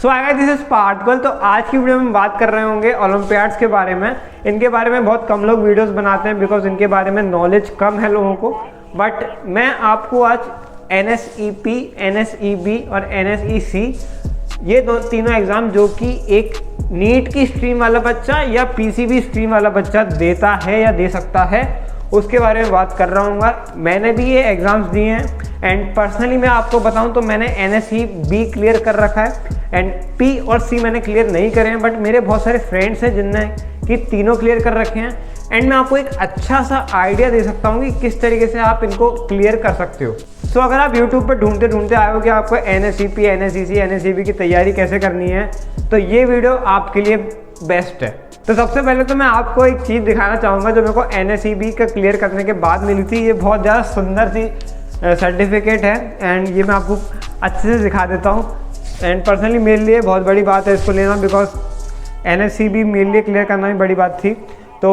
सो आएगा this is particle. तो आज की वीडियो में बात कर रहे होंगे ओलंपियाड्स के बारे में। इनके बारे में बहुत कम लोग वीडियोस बनाते हैं बिकॉज इनके बारे में नॉलेज कम है लोगों को। बट मैं आपको आज NSEP, NSEB और NSEC ये तीनों एग्ज़ाम जो कि एक नीट की स्ट्रीम वाला बच्चा या PCB स्ट्रीम वाला बच्चा देता है या दे सकता है, उसके बारे में बात कर रहा हूँ। मैंने भी ये एग्ज़ाम्स दिए हैं एंड पर्सनली मैं आपको बताऊं तो मैंने NSEB क्लियर कर रखा है एंड P और C मैंने क्लियर नहीं करे हैं। बट मेरे बहुत सारे फ्रेंड्स हैं जिनने कि तीनों क्लियर कर रखे हैं एंड मैं आपको एक अच्छा सा आइडिया दे सकता हूँ कि किस तरीके से आप इनको क्लियर कर सकते हो। सो अगर आप YouTube पर ढूंढते ढूंढते आए हो कि आपको NSEP, NSEC, NSEB की तैयारी कैसे करनी है, तो ये वीडियो आपके लिए बेस्ट है। तो सबसे पहले तो मैं आपको एक चीज़ दिखाना चाहूँगा जो मेरे को NSEB का क्लियर करने के बाद मिली थी। ये बहुत ज़्यादा सुंदर सी सर्टिफिकेट है एंड ये मैं आपको अच्छे से दिखा देता हूँ। एंड पर्सनली मेरे लिए बहुत बड़ी बात है इसको लेना बिकॉज NSEB मेरे लिए क्लियर करना भी बड़ी बात थी। तो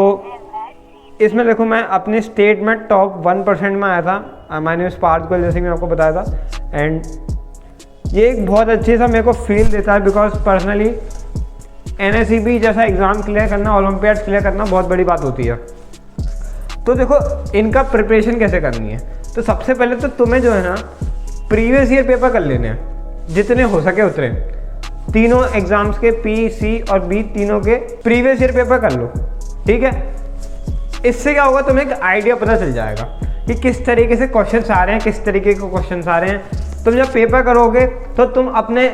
इसमें देखो मैं अपने स्टेट में टॉप 1% में आया था। माय नेम इज पार्थिकल, जैसे कि मैं आपको बताया था। एंड ये एक बहुत अच्छी सा मेरे को फील देता है बिकॉज पर्सनली NSEB जैसा एग्ज़ाम क्लियर करना, ओलंपियाड क्लियर करना बहुत बड़ी बात होती है। तो देखो इनका प्रिपरेशन कैसे करनी है। तो सबसे पहले तो तुम्हें जो है ना प्रीवियस ईयर पेपर कर लेने हैं जितने हो सके उतने। तीनों एग्जाम्स के P, C और B तीनों के प्रीवियस ईयर पेपर कर लो, ठीक है। इससे क्या होगा, तुम्हें एक आइडिया पता चल जाएगा कि किस तरीके से क्वेश्चंस आ रहे हैं, किस तरीके के क्वेश्चंस आ रहे हैं। तुम जब पेपर करोगे तो तुम अपने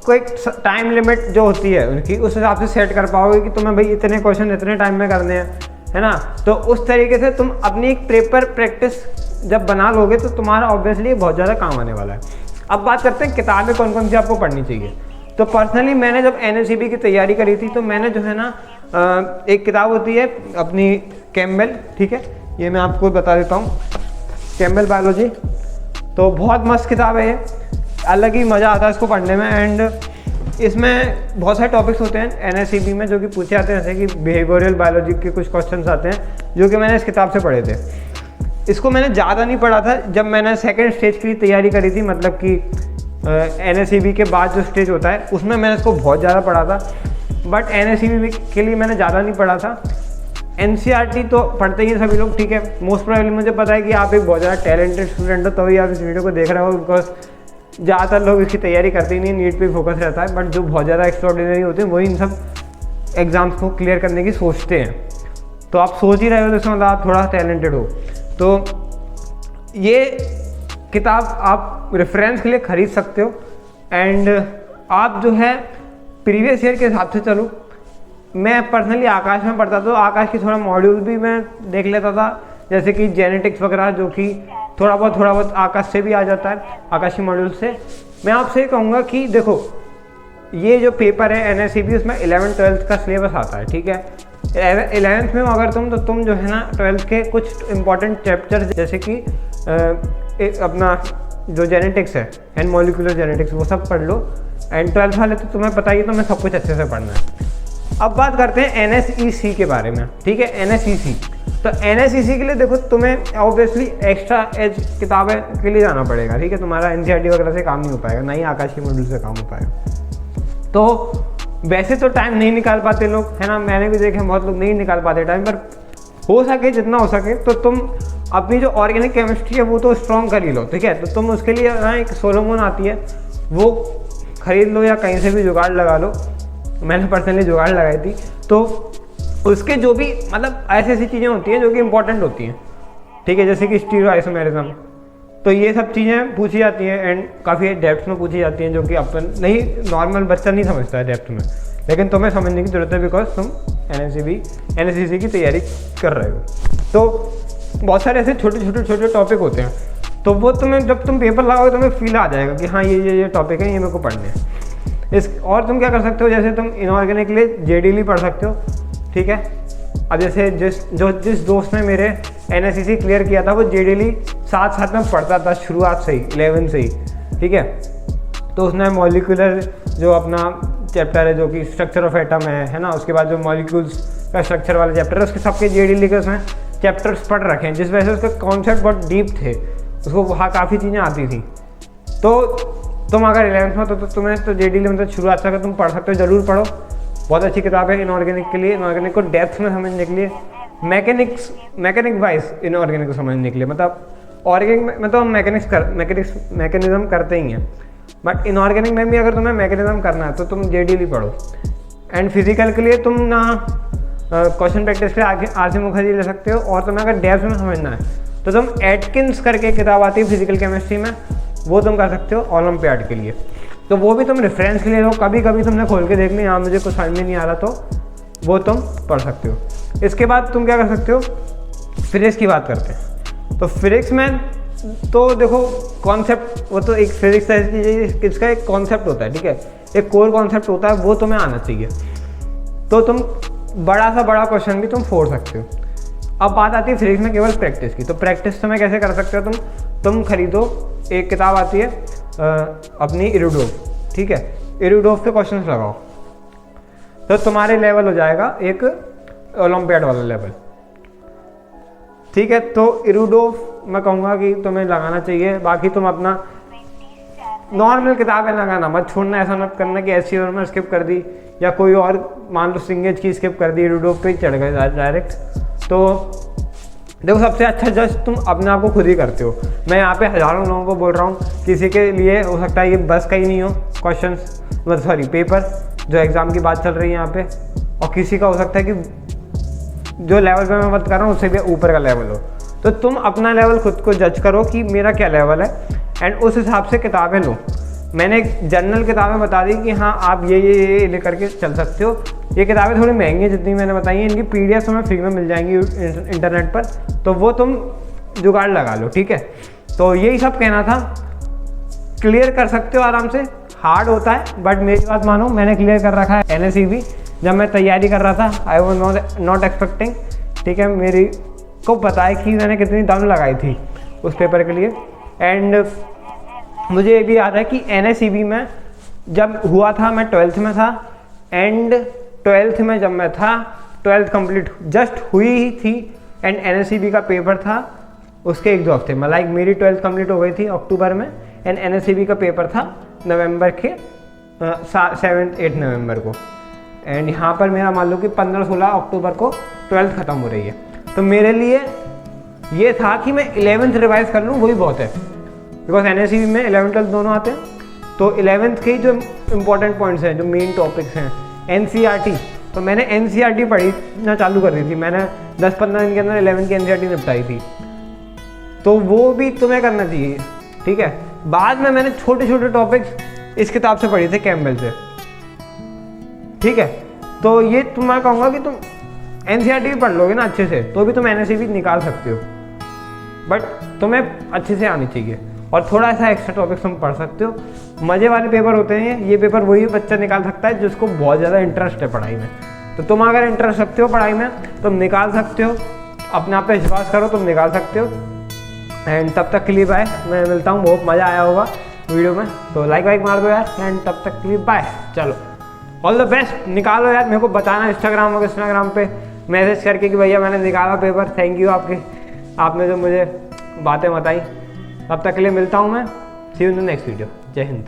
को एक टाइम लिमिट जो होती है उनकी उस हिसाब से सेट कर पाओगे कि तुम्हें भाई इतने क्वेश्चन इतने टाइम में करने हैं, है ना। तो उस तरीके से तुम अपनी एक पेपर प्रैक्टिस जब बना लोगे तो तुम्हारा ऑब्वियसली बहुत ज़्यादा काम आने वाला है। अब बात करते हैं किताबें कौन कौन सी आपको पढ़नी चाहिए। तो पर्सनली मैंने जब NSEB की तैयारी करी थी तो मैंने जो है ना एक किताब होती है अपनी कैम्बेल, ठीक है, ये मैं आपको बता देता हूँ, कैम्बेल बायोलॉजी। तो बहुत मस्त किताब है ये, अलग ही मज़ा आता है इसको पढ़ने में। एंड इसमें बहुत सारे टॉपिक्स होते हैं NSEB में जो कि पूछे जाते हैं, जैसे कि बिहेवियरल बायोलॉजी के कुछ क्वेश्चंस आते हैं जो कि मैंने इस किताब से पढ़े थे। इसको मैंने ज़्यादा नहीं पढ़ा था जब मैंने सेकंड स्टेज की तैयारी करी थी, मतलब कि NSEB के बाद जो स्टेज होता है उसमें मैंने इसको बहुत ज़्यादा पढ़ा था। बट NSEB के लिए मैंने ज़्यादा नहीं पढ़ा था। NCERT तो पढ़ते ही हैं सभी लोग, ठीक है। मोस्ट प्रोबेबली मुझे पता है कि आप एक बहुत ज़्यादा टैलेंटेड स्टूडेंट हो तभी आप इस वीडियो को देख रहे हो बिकॉज ज़्यादातर लोग इसकी तैयारी करते ही नहीं, नीट पे फोकस रहता है। बट जो बहुत ज़्यादा एक्स्ट्राऑर्डिनरी होते हैं वही इन सब एग्ज़ाम्स को क्लियर करने की सोचते हैं। तो आप सोच ही रहे हो तो इसका मतलब आप थोड़ा टैलेंटेड हो। तो ये किताब आप रेफरेंस के लिए ख़रीद सकते हो एंड आप जो है प्रीवियस ईयर के हिसाब से चलो। मैं पर्सनली आकाश में पढ़ता था तो आकाश की थोड़ा मॉड्यूल भी मैं देख लेता था, जैसे कि जेनेटिक्स वगैरह, जो कि थोड़ा बहुत आकाश से भी आ जाता है, आकाश की मॉड्यूल से। मैं आपसे ये कहूँगा कि देखो ये जो पेपर है NSEB उसमें 11th-12th का सिलेबस आता है, ठीक है। 11th में अगर तुम जो है ना 12th के कुछ इंपॉर्टेंट चैप्टर्स जैसे कि अपना जो जेनेटिक्स है एंड मॉलिक्यूलर जेनेटिक्स वो सब पढ़ लो। एंड 12th वाले तो तुम्हें पता ही है, तुम्हें सब कुछ अच्छे से पढ़ना है। अब बात करते हैं NSEC के बारे में, ठीक है। NSEC तो NSEC के लिए देखो तुम्हें ऑब्वियसली एक्स्ट्रा एज किताबें के लिए जाना पड़ेगा, ठीक है। तुम्हारा NCERT वगैरह से काम नहीं हो पाएगा, ना ही आकाश की मॉड्यूल से काम हो पाएगा। तो वैसे तो टाइम नहीं निकाल पाते लोग, है ना। मैंने भी देखे बहुत लोग नहीं निकाल पाते टाइम, पर हो सके जितना हो सके तो तुम अपनी जो ऑर्गेनिक केमिस्ट्री है वो तो स्ट्रॉन्ग कर ही लो, ठीक है। तो तुम उसके लिए ना एक सोलोमोन आती है वो खरीद लो या कहीं से भी जुगाड़ लगा लो। मैंने पर्सनली जुगाड़ लगाई थी। तो उसके जो भी मतलब ऐसी ऐसी चीज़ें होती हैं जो कि इंपॉर्टेंट होती हैं, ठीक है, जैसे कि स्टीरियोआइसोमेरिज्म। तो ये सब चीज़ें पूछी जाती हैं एंड काफ़ी डेप्थ में पूछी जाती हैं जो कि अपन नहीं, नॉर्मल बच्चा नहीं समझता है डेप्थ में, लेकिन तुम्हें समझने की ज़रूरत है बिकॉज तुम NSEC की तैयारी कर रहे हो। तो बहुत सारे ऐसे छोटे टॉपिक होते हैं, तो वो तुम्हें जब तुम पेपर लगाओगे तुम्हें फील आ जाएगा कि हाँ ये टॉपिक है, ये मेरे को पढ़ने हैं। और तुम क्या कर सकते हो, जैसे तुम इनऑर्गेनिक के लिए JDL पढ़ सकते हो, ठीक है। अब जैसे जिस दोस्त ने मेरे NSEC क्लियर किया था वो JDL साथ में पढ़ता था शुरुआत से ही, 11 से ही, ठीक है। तो उसने मॉलिक्यूलर जो अपना चैप्टर है जो कि स्ट्रक्चर ऑफ एटम है ना, उसके बाद जो मॉलिक्यूल्स का स्ट्रक्चर वाला चैप्टर है उसके सबके JDL के उसमें चैप्टर्स पढ़ रखे हैं, जिस वजह से उसके कॉन्सेप्ट बहुत डीप थे, उसको वहाँ काफ़ी चीज़ें आती थी। तो तुम अगर 11th में तो तुम्हें तो JD मतलब शुरुआत से अगर तुम पढ़ सकते हो ज़रूर पढ़ो, बहुत अच्छी किताब है इनऑर्गेनिक के लिए, इनऑर्गेनिक को डेप्थ में समझने के लिए, मैकेनिक वाइज इनऑर्गेनिक को समझने के लिए। मतलब ऑर्गेनिक में तो हम मैकेनिज्म करते ही हैं, बट इनऑर्गेनिक में भी अगर तुम्हें मैकेनिज्म करना है तो तुम JD पढ़ो। एंड फिजिकल के लिए तुम ना क्वेश्चन प्रैक्टिस के लिए RC मुखर्जी ले सकते हो, और तुम्हें अगर डेप्थ में समझना है तो तुम एटकिंस करके किताब आती है फिजिकल केमिस्ट्री में, वो तुम कर सकते हो ओलंपियाड के लिए। तो वो भी तुम रेफरेंस के लिए लो, कभी कभी तुमने खोल के देख ली, हाँ मुझे कुछ समझ में नहीं आ रहा, तो वो तुम पढ़ सकते हो। इसके बाद तुम क्या कर सकते हो, फिजिक्स की बात करते हैं। तो फिजिक्स में तो देखो कॉन्सेप्ट, वो तो एक फिजिक्स ऐसी चीज़ है इसका एक कॉन्सेप्ट होता है, ठीक है, एक कोर कॉन्सेप्ट होता है, वो तुम्हें आना चाहिए। तो तुम बड़ा सा बड़ा क्वेश्चन भी तुम फोड़ सकते हो। अब बात आती है फिजिक्स में केवल प्रैक्टिस की। तो प्रैक्टिस तुम्हें कैसे कर सकते हो, तुम खरीदो, एक किताब आती है अपनी इरुडोव, ठीक है, इरुडोव के क्वेश्चंस लगाओ, तो तुम्हारे लेवल हो जाएगा एक ओलंपियाड वाला लेवल, ठीक है। तो इरुडोव मैं कहूँगा कि तुम्हें लगाना चाहिए। बाकी तुम अपना नॉर्मल किताबें लगाना मत छोड़ना, ऐसा मत करना कि ऐसी और में स्किप कर दी, या कोई और मान लो सिंगेज की स्किप कर दी, इरुडोव पे ही चढ़ गए डायरेक्ट। तो देखो सबसे अच्छा जज तुम अपने आप को खुद ही करते हो। मैं यहाँ पे हज़ारों लोगों को बोल रहा हूँ, किसी के लिए हो सकता है ये बस का ही नहीं हो क्वेश्चंस, सॉरी पेपर, जो एग्ज़ाम की बात चल रही है यहाँ पे, और किसी का हो सकता है कि जो लेवल पे मैं बात कर रहा हूँ उससे भी ऊपर का लेवल हो। तो तुम अपना लेवल खुद को जज करो कि मेरा क्या लेवल है, एंड उस हिसाब से किताबें लो। मैंने जनरल किताबें बता दी कि हाँ आप ये लेकर के चल सकते हो। ये किताबें थोड़ी महंगी हैं जितनी मैंने बताई हैं, इनकी PDF तुम्हें फ्री में मिल जाएंगी इंटरनेट पर, तो वो तुम जुगाड़ लगा लो, ठीक है। तो यही सब कहना था, क्लियर कर सकते हो आराम से, हार्ड होता है बट मेरी बात मानो, मैंने क्लियर कर रखा है NSEB। जब मैं तैयारी कर रहा था आई वॉज नॉट एक्सपेक्टिंग, ठीक है, मेरी को पता है कि मैंने कितनी दम लगाई थी उस पेपर के लिए। एंड मुझे ये भी याद है कि NSEB में जब हुआ था, मैं 12th में था, एंड 12th में जब मैं था, 12th कंप्लीट जस्ट हुई ही थी, एंड NSEB का पेपर था उसके 1-2 हफ्ते में, लाइक मेरी 12th कंप्लीट हो गई थी अक्टूबर में, एंड NSEB का पेपर था नवंबर के 7-8 नवंबर को, एंड यहाँ पर मेरा मान लो कि 15-16 अक्टूबर को 12th ख़त्म हो रही है। तो मेरे लिए ये था कि मैं 11th रिवाइज़ कर लूँ, वही बहुत है, बिकॉज NSEB में 11th-12th दोनों आते हैं। तो 11th के जो इम्पोर्टेंट पॉइंट्स हैं, जो मेन टॉपिक्स हैं, NCERT, तो मैंने NCERT पढ़ना चालू कर दी थी, मैंने 10-15 दिन के अंदर 11th की NCERT निपटाई थी। तो वो भी तुम्हें करना चाहिए, ठीक है। बाद में मैंने छोटे छोटे टॉपिक्स इस किताब से पढ़ी थे, कैम्बेल से, ठीक है। तो ये तुम, मैं कहूँगा कि तुम NCERT भी पढ़ लोगे ना अच्छे से, तो भी तुम NSEB निकाल सकते हो, बट तुम्हें अच्छे से आनी चाहिए, और थोड़ा सा एक्स्ट्रा टॉपिक्स तुम पढ़ सकते हो। मज़े वाले पेपर होते हैं ये पेपर वही बच्चा निकाल सकता है जिसको बहुत ज़्यादा इंटरेस्ट है पढ़ाई में। तो तुम अगर इंटरेस्ट रखते हो पढ़ाई में, तुम निकाल सकते हो, अपने आप पे विश्वास करो, तुम निकाल सकते हो। एंड तब तक के लिए बाय, मैं मिलता हूँ, बहुत मज़ा आया होगा वीडियो में, तो लाइक मार दो यार, एंड तब तक के लिए बाय। चलो ऑल द बेस्ट, निकालो यार, मेरे को बताना इंस्टाग्राम पे मैसेज करके कि भैया मैंने निकाला पेपर, थैंक यू आपने जो मुझे बातें बताई। तब तक के लिए मिलता हूँ मैं, see you in the next video, जय हिंद।